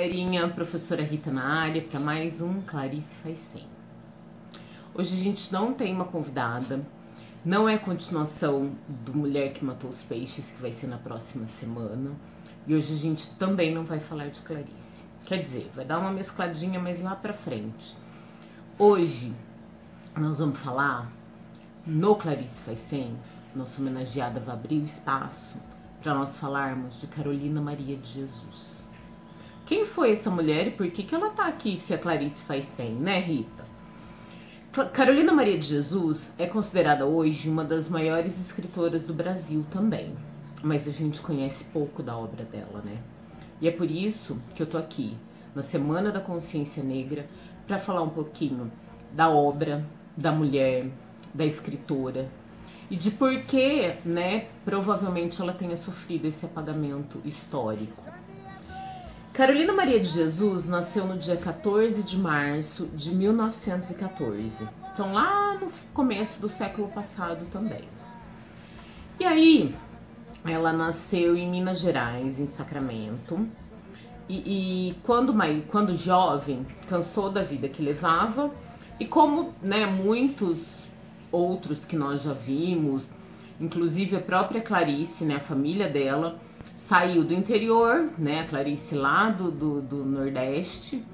galerinha, professora Rita na área para mais um Clarice Faz 100. Hoje a gente não tem uma convidada, não é continuação do Mulher que Matou os Peixes, que vai ser na próxima semana. E hoje a gente também não vai falar de Clarice. Quer dizer, vai dar uma mescladinha, mas lá pra frente. Hoje nós vamos falar, no Clarice Faz 100, nossa homenageada vai abrir o espaço para nós falarmos de Carolina Maria de Jesus. Quem foi essa mulher e por que ela tá aqui se a Clarice Faz 100, né, Rita? Carolina Maria de Jesus é considerada hoje uma das maiores escritoras do Brasil também, mas a gente conhece pouco da obra dela, né? E é por isso que eu tô aqui, na Semana da Consciência Negra, para falar um pouquinho da obra, da mulher, da escritora e de por que, né, provavelmente ela tenha sofrido esse apagamento histórico. Carolina Maria de Jesus nasceu no dia 14 de março de 1914, então lá no começo do século passado também. E aí, ela nasceu em Minas Gerais, em Sacramento, e quando jovem, cansou da vida que levava, e como, né, muitos outros que nós já vimos, inclusive a própria Clarice, né, a família dela, saiu do interior, né, a Clarice lá do Nordeste,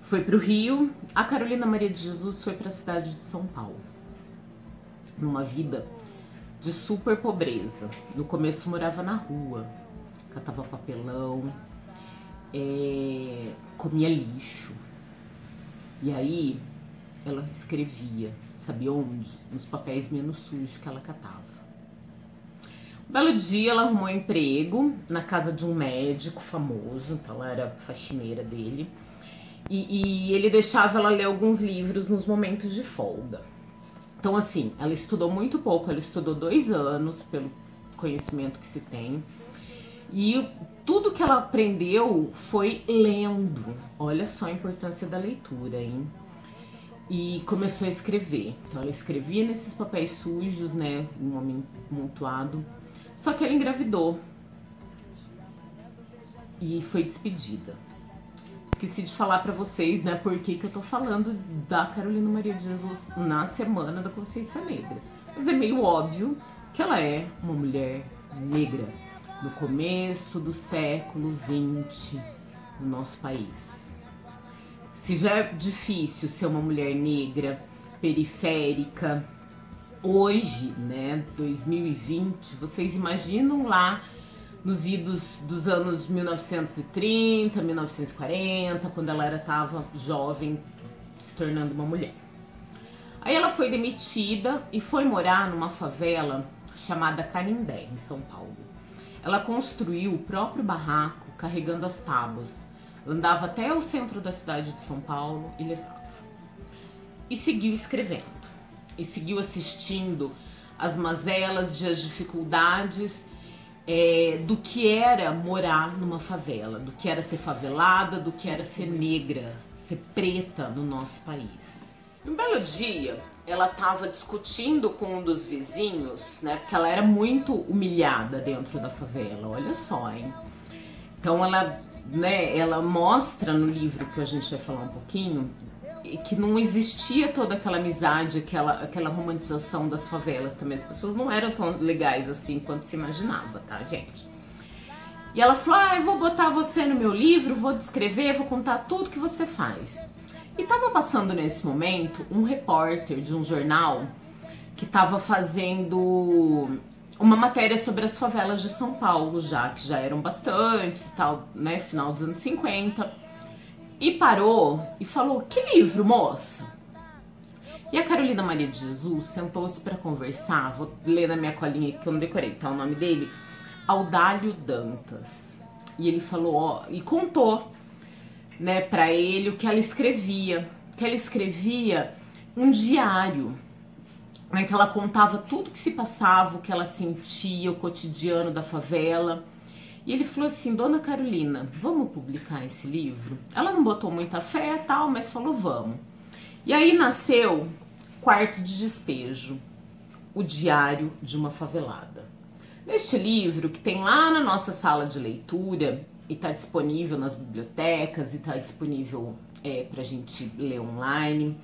foi para o Rio. A Carolina Maria de Jesus foi para a cidade de São Paulo, numa vida de super pobreza. No começo morava na rua, catava papelão, comia lixo. E aí ela escrevia, sabe onde? Nos papéis menos sujos que ela catava. Um belo dia ela arrumou um emprego na casa de um médico famoso, então ela era faxineira dele, e ele deixava ela ler alguns livros nos momentos de folga. Então assim, ela estudou muito pouco, ela estudou 2 anos, pelo conhecimento que se tem, e tudo que ela aprendeu foi lendo. Olha só a importância da leitura, hein? E começou a escrever. Então ela escrevia nesses papéis sujos, né, um homem amontoado. Só que ela engravidou e foi despedida. Esqueci de falar pra vocês, né, por que eu tô falando da Carolina Maria de Jesus na Semana da Consciência Negra. Mas é meio óbvio que ela é uma mulher negra no começo do século XX no nosso país. Se já é difícil ser uma mulher negra, periférica, hoje, né, 2020, vocês imaginam lá nos idos dos anos 1930, 1940, quando ela estava jovem, se tornando uma mulher. Aí ela foi demitida e foi morar numa favela chamada Canindé, em São Paulo. Ela construiu o próprio barraco carregando as tábuas. Andava até o centro da cidade de São Paulo e levava. E seguiu escrevendo. E seguiu assistindo as mazelas e as dificuldades do que era morar numa favela, do que era ser favelada, do que era ser negra, ser preta no nosso país. Um belo dia, ela estava discutindo com um dos vizinhos, né, porque ela era muito humilhada dentro da favela, olha só, hein? Então ela mostra no livro, que a gente vai falar um pouquinho, que não existia toda aquela amizade, aquela romantização das favelas também. As pessoas não eram tão legais assim quanto se imaginava, tá, gente? E ela falou, eu vou botar você no meu livro, vou descrever, vou contar tudo que você faz. E tava passando nesse momento um repórter de um jornal que tava fazendo uma matéria sobre as favelas de São Paulo, que já eram bastante e tal, né, final dos anos 50. E parou e falou, que livro, moça? E a Carolina Maria de Jesus sentou-se para conversar, vou ler na minha colinha que eu não decorei, tá o nome dele? Audálio Dantas. E ele falou, e contou, né, para ele o que ela escrevia. Que ela escrevia um diário, né, que ela contava tudo que se passava, o que ela sentia, o cotidiano da favela. E ele falou assim, Dona Carolina, vamos publicar esse livro? Ela não botou muita fé e tal, mas falou, vamos. E aí nasceu Quarto de Despejo, o diário de uma favelada. Neste livro, que tem lá na nossa sala de leitura, e tá disponível nas bibliotecas e tá disponível pra gente ler online.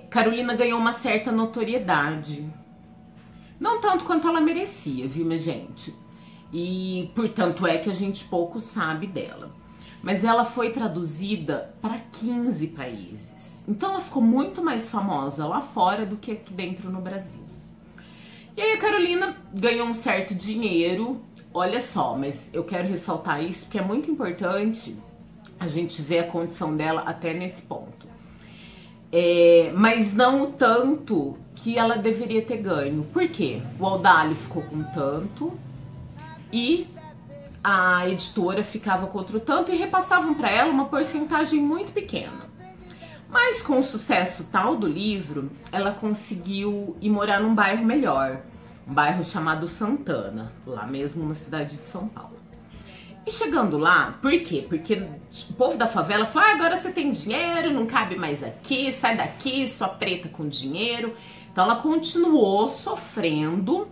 Carolina ganhou uma certa notoriedade, não tanto quanto ela merecia, viu, minha gente? E portanto é que a gente pouco sabe dela. Mas ela foi traduzida para 15 países. Então ela ficou muito mais famosa lá fora do que aqui dentro no Brasil. E aí a Carolina ganhou um certo dinheiro. Olha só, mas eu quero ressaltar isso porque é muito importante a gente ver a condição dela até nesse ponto. Mas não o tanto que ela deveria ter ganho. Por quê? O Audálio ficou com tanto e a editora ficava com outro tanto e repassavam para ela uma porcentagem muito pequena. Mas com o sucesso tal do livro, ela conseguiu ir morar num bairro melhor, um bairro chamado Santana, lá mesmo na cidade de São Paulo. E chegando lá, por quê? Porque o povo da favela falou: agora você tem dinheiro, não cabe mais aqui, sai daqui, sua preta com dinheiro. Então ela continuou sofrendo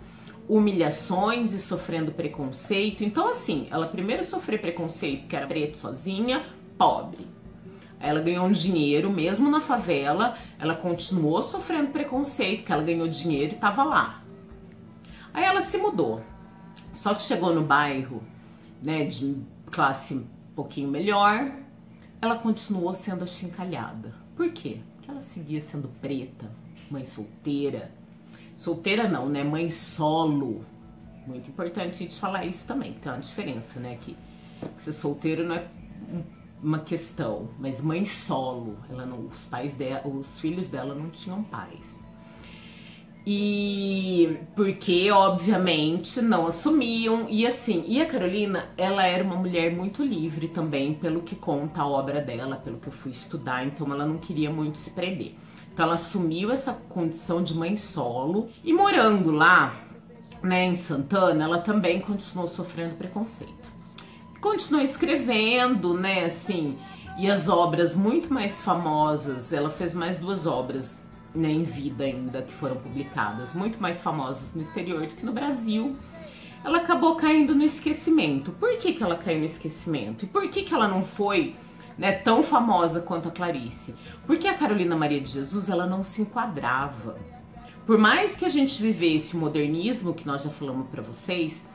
humilhações e sofrendo preconceito. Então assim, ela primeiro sofreu preconceito porque era preta sozinha, pobre. Aí ela ganhou um dinheiro, mesmo na favela, ela continuou sofrendo preconceito porque ela ganhou dinheiro e tava lá. Aí ela se mudou, só que chegou no bairro, né, de classe um pouquinho melhor, ela continuou sendo achincalhada. Por quê? Porque ela seguia sendo preta, mãe solteira. Solteira não, né? Mãe solo. Muito importante a gente falar isso também. Tem uma diferença, né? Que ser solteiro não é uma questão, mas mãe solo. Ela não, os pais dela, os filhos dela não tinham pais. E porque, obviamente, não assumiam. E assim, e a Carolina, ela era uma mulher muito livre também, pelo que conta a obra dela, pelo que eu fui estudar. Então ela não queria muito se prender. Então ela assumiu essa condição de mãe solo e morando lá, né, em Santana, ela também continuou sofrendo preconceito. Continuou escrevendo, né, assim, e as obras muito mais famosas, ela fez mais 2 obras, né, em vida ainda, que foram publicadas, muito mais famosas no exterior do que no Brasil. Ela acabou caindo no esquecimento. Por que que ela caiu no esquecimento? E por que que ela não foi, né, tão famosa quanto a Clarice? Porque a Carolina Maria de Jesus, ela não se enquadrava. Por mais que a gente vivesse o modernismo, que nós já falamos para vocês,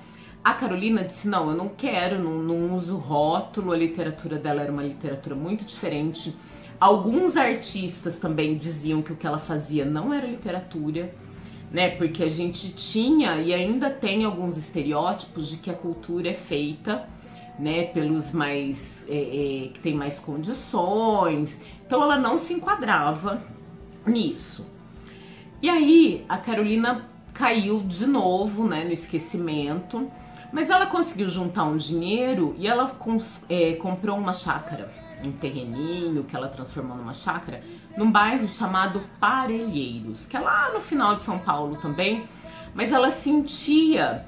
a Carolina disse: não, eu não quero, não uso rótulo, a literatura dela era uma literatura muito diferente. Alguns artistas também diziam que o que ela fazia não era literatura, né, porque a gente tinha e ainda tem alguns estereótipos de que a cultura é feita, né, pelos mais que tem mais condições. Então ela não se enquadrava nisso. E aí a Carolina caiu de novo, né, no esquecimento, mas ela conseguiu juntar um dinheiro e ela comprou uma chácara, um terreninho que ela transformou numa chácara, num bairro chamado Parelheiros, que é lá no final de São Paulo também, mas ela sentia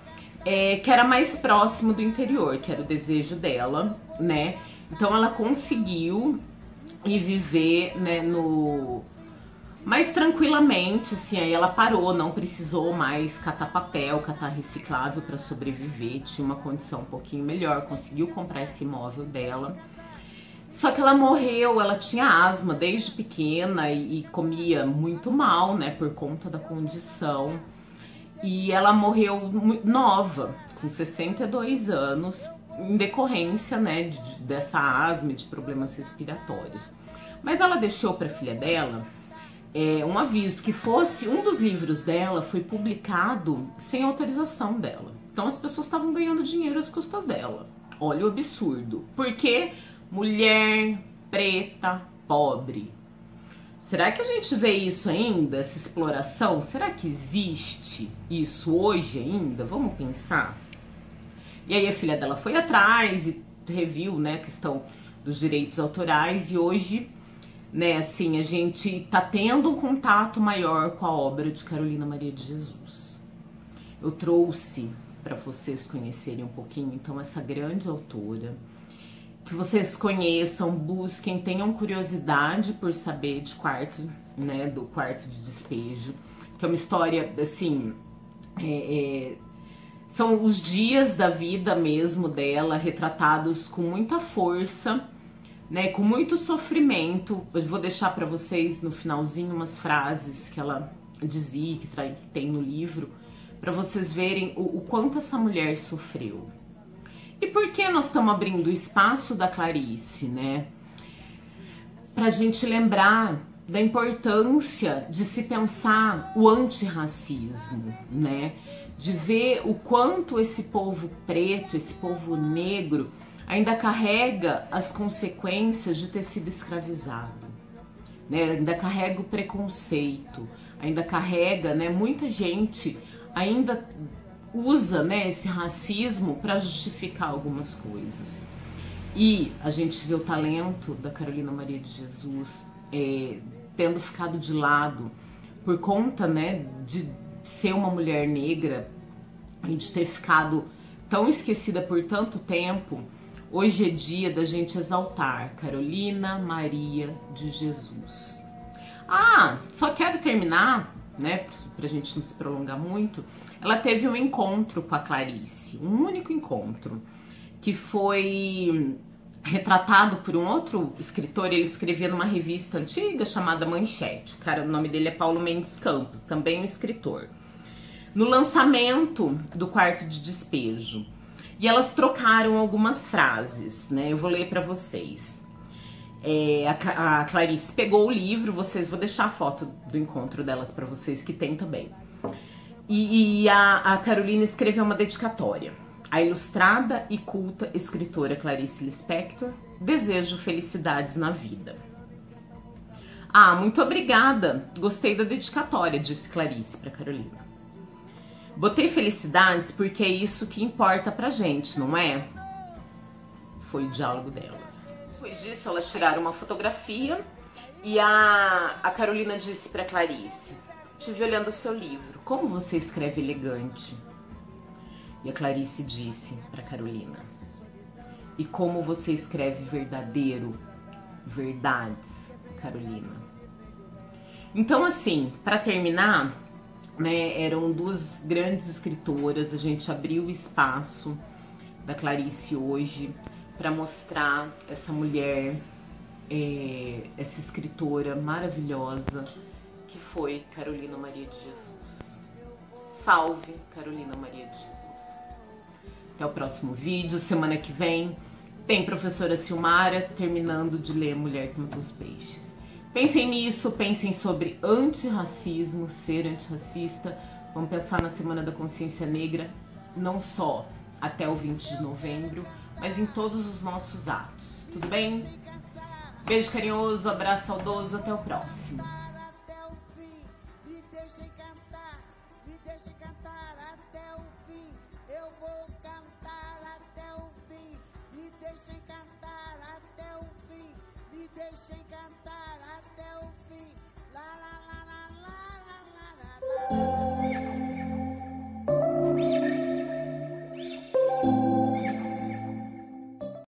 que era mais próximo do interior, que era o desejo dela, né? Então ela conseguiu ir viver, né, mais tranquilamente, assim. Aí ela parou, não precisou mais catar papel, catar reciclável para sobreviver, tinha uma condição um pouquinho melhor, conseguiu comprar esse imóvel dela. Só que ela morreu, ela tinha asma desde pequena e comia muito mal, né, por conta da condição. E ela morreu nova, com 62 anos, em decorrência, né, dessa asma e de problemas respiratórios. Mas ela deixou para a filha dela um aviso que fosse um dos livros dela foi publicado sem autorização dela. Então as pessoas estavam ganhando dinheiro às custas dela. Olha o absurdo. Porque mulher preta, pobre. Será que a gente vê isso ainda, essa exploração? Será que existe isso hoje ainda? Vamos pensar. E aí a filha dela foi atrás e reviu, né, a questão dos direitos autorais e hoje, né, assim, a gente tá tendo um contato maior com a obra de Carolina Maria de Jesus. Eu trouxe para vocês conhecerem um pouquinho, então, essa grande autora, que vocês conheçam, busquem, tenham curiosidade por saber de Quarto, né, do Quarto de Despejo, que é uma história, assim, São os dias da vida mesmo dela, retratados com muita força, né, com muito sofrimento. Eu vou deixar para vocês no finalzinho umas frases que ela dizia, que tem no livro, para vocês verem o quanto essa mulher sofreu. E por que nós estamos abrindo o espaço da Clarice, né? Pra gente lembrar da importância de se pensar o antirracismo, né? De ver o quanto esse povo preto, esse povo negro, ainda carrega as consequências de ter sido escravizado, né? Ainda carrega o preconceito, ainda carrega, né? Muita gente ainda usa, né, esse racismo para justificar algumas coisas. E a gente vê o talento da Carolina Maria de Jesus tendo ficado de lado por conta, né, de ser uma mulher negra e de ter ficado tão esquecida por tanto tempo. Hoje é dia da gente exaltar Carolina Maria de Jesus. Ah, só quero terminar, né, pra gente não se prolongar muito. Ela teve um encontro com a Clarice, um único encontro, que foi retratado por um outro escritor. Ele escrevia numa revista antiga chamada Manchete. O nome dele é Paulo Mendes Campos, também um escritor. No lançamento do Quarto de Despejo. E elas trocaram algumas frases, né? Eu vou ler para vocês. A Clarice pegou o livro, vou deixar a foto do encontro delas para vocês, que tem também. E a Carolina escreveu uma dedicatória. A ilustrada e culta escritora Clarice Lispector, desejo felicidades na vida. Ah, muito obrigada, gostei da dedicatória, disse Clarice para Carolina. Botei felicidades porque é isso que importa pra gente, não é? Foi o diálogo delas. Depois disso, elas tiraram uma fotografia e a Carolina disse para Clarice: "Estive olhando o seu livro, como você escreve elegante?" E a Clarice disse para Carolina: "E como você escreve verdadeiro, verdades, Carolina." Então, assim, para terminar, né, eram duas grandes escritoras. A gente abriu o espaço da Clarice hoje para mostrar essa mulher, essa escritora maravilhosa que foi Carolina Maria de Jesus. Salve Carolina Maria de Jesus. Até o próximo vídeo. Semana que vem tem professora Silmara terminando de ler Mulher que Matou os Peixes. Pensem nisso, pensem sobre antirracismo, ser antirracista. Vamos pensar na Semana da Consciência Negra, não só até o 20 de novembro, mas em todos os nossos atos. Tudo bem? Beijo carinhoso, abraço saudoso, até o próximo.